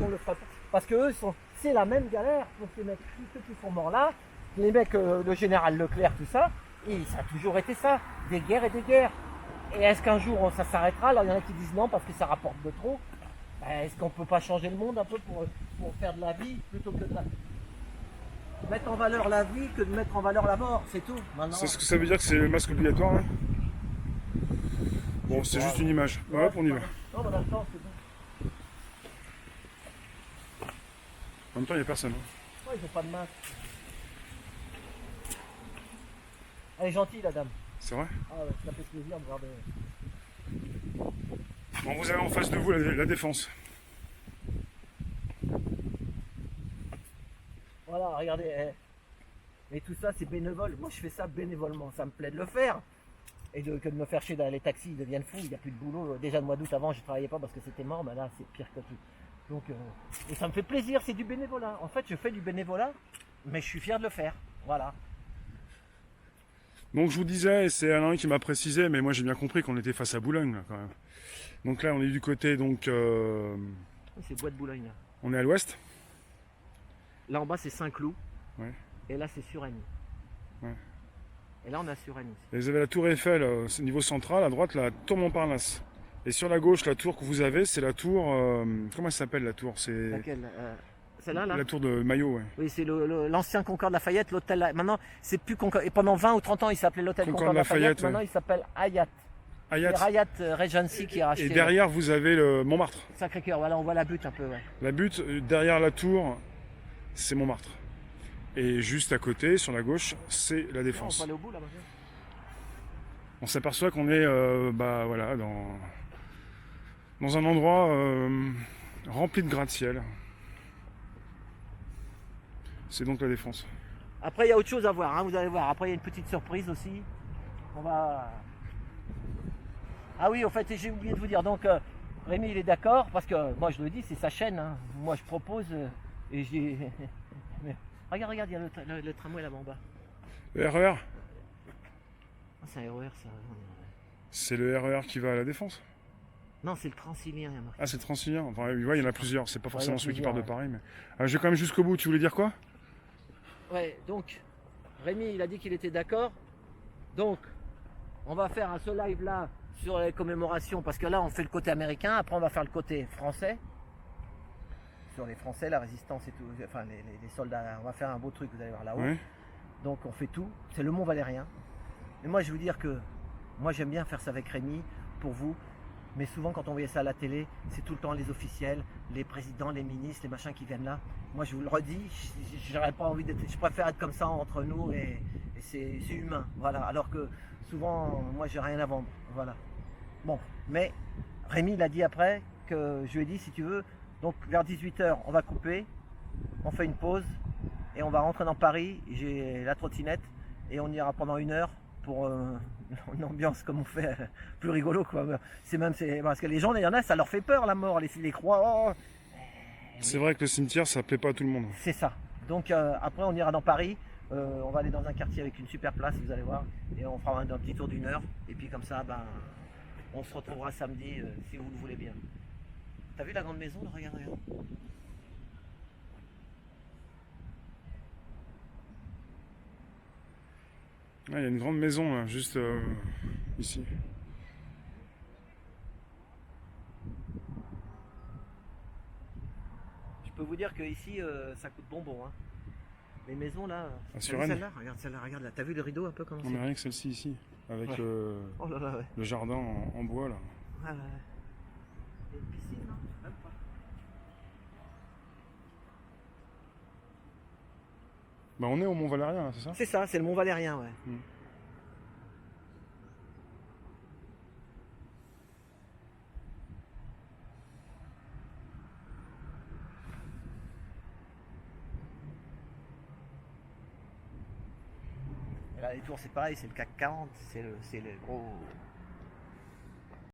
on le fera pas. Parce que eux, c'est la même galère pour ces mecs, tous ceux qui sont morts là, les mecs, le général Leclerc, tout ça, et ça a toujours été ça, des guerres et des guerres. Et est-ce qu'un jour ça s'arrêtera? Alors il y en a qui disent non parce que ça rapporte de trop. Ben, est-ce qu'on peut pas changer le monde un peu pour faire de la vie plutôt que de mettre en valeur la vie que de mettre en valeur la mort, c'est tout. Maintenant. C'est ce que ça veut dire que c'est le masque obligatoire là? Bon, c'est juste une image. Ouais, Hop, on y va. Non, mais attends, c'est bon. En même temps, il n'y a personne. Ouais, ils ont pas de masque. Elle est gentille la dame. C'est vrai? Ah ouais, ça fait plaisir de voir des... Bon, vous avez en face de vous la défense. Voilà, regardez. Et tout ça, c'est bénévole. Moi, je fais ça bénévolement. Ça me plaît de le faire. Et que de me faire chier dans les taxis, ils deviennent fous. Il n'y a plus de boulot. Déjà, le mois d'août avant, je ne travaillais pas parce que c'était mort. Mais là, c'est pire que tout. Donc, et ça me fait plaisir. C'est du bénévolat. En fait, je fais du bénévolat, mais je suis fier de le faire. Voilà. Donc, je vous disais, et c'est Alain qui m'a précisé, mais moi j'ai bien compris qu'on était face à Boulogne là, quand même. Donc là, on est du côté, donc. C'est Bois de Boulogne. Là, On est à l'ouest. là en bas, c'est Saint-Cloud. Ouais. Et là, c'est Suresnes. Ouais. Et là, on est à Suresnes. Et vous avez la tour Eiffel au niveau central, à droite, la tour Montparnasse. Et sur la gauche, la tour que vous avez, c'est la tour. Comment elle s'appelle la tour? C'est Laquelle celle-là là. la tour de Maillot, ouais. Oui, c'est l'ancien Concorde Lafayette, l'hôtel. Maintenant, c'est plus Concorde. Et pendant 20 ou 30 ans, il s'appelait l'hôtel Concorde Lafayette. Maintenant, ouais. il s'appelle Hyatt. Hayat. C'est Hyatt Regency qui a racheté. Et derrière, vous avez le Montmartre. Sacré-Cœur, voilà, on voit la butte un peu, ouais. La butte, derrière la tour, c'est Montmartre. Et juste à côté, sur la gauche, c'est la Non, on Défense. peut aller au bout là-bas. On s'aperçoit qu'on est bah, voilà, dans un endroit rempli de gratte-ciel. C'est donc la Défense. Après, il y a autre chose à voir, hein, vous allez voir. Après, il y a une petite surprise aussi. On va. Ah oui, en fait, j'ai oublié de vous dire. Donc, Rémi, il est d'accord parce que moi, je le dis, c'est sa chaîne. Hein. Moi, je propose et j'ai. Mais, regarde, il y a le tramway là-bas en bas. Le RER, Ah, c'est un RER, ça. c'est le RER qui va à la Défense. Non, c'est le Transilien, il y a marqué. Ah, c'est Transilien. Enfin, ouais, il y en a plusieurs. C'est pas forcément il y a celui qui plusieurs, part de ouais. Paris. Mais... je vais quand même jusqu'au bout. Tu voulais dire quoi? Ouais, donc, Rémi, il a dit qu'il était d'accord. Donc, on va faire ce live là sur les commémorations parce que là, on fait le côté américain. Après, on va faire le côté français. Sur les Français, la résistance et tout. Enfin, les soldats. On va faire un beau truc, vous allez voir là-haut. Oui. Donc, on fait tout. C'est le Mont Valérien. Mais moi, je veux dire que moi, j'aime bien faire ça avec Rémi pour vous. Mais souvent, quand on voyait ça à la télé, c'est tout le temps les officiels, les présidents, les ministres, les machins qui viennent là. Moi, je vous le redis, j'aurais pas envie d'être. Je préfère être comme ça entre nous et c'est humain. Voilà. Alors que souvent, moi, j'ai rien à vendre. Voilà. Bon, mais Rémi, il a dit après que je lui ai dit, si tu veux, donc vers 18h, on va couper, on fait une pause et on va rentrer dans Paris. J'ai la trottinette et on ira pendant 1 heure pour une ambiance comme on fait, plus rigolo quoi. C'est parce que les gens, il y en a, ça leur fait peur la mort, les croix. Oh. C'est vrai que le cimetière, ça plaît pas à tout le monde. C'est ça. Donc après, on ira dans Paris. On va aller dans un quartier avec une super place, vous allez voir, et on fera un petit tour d'1 heure. Et puis comme ça, ben, on se retrouvera samedi si vous le voulez bien. T'as vu la grande maison là? Regarde, regarde. Il y a une grande maison là, juste ici. Je peux vous dire que ici, ça coûte bonbon. Hein. Les maisons là. À T'as vu Suresnes. celle-là, regarde là. T'as vu le rideau un peu comment Non mais rien que celle-ci ici, avec Ouais. Oh là là, ouais. le jardin en bois là. Ah, ouais. Il y a une piscine, non? Même pas. Bah on est au Mont Valérien, là, c'est ça? C'est ça, c'est le Mont Valérien, ouais. Et là, les tours, c'est pareil, c'est le CAC 40, c'est le gros.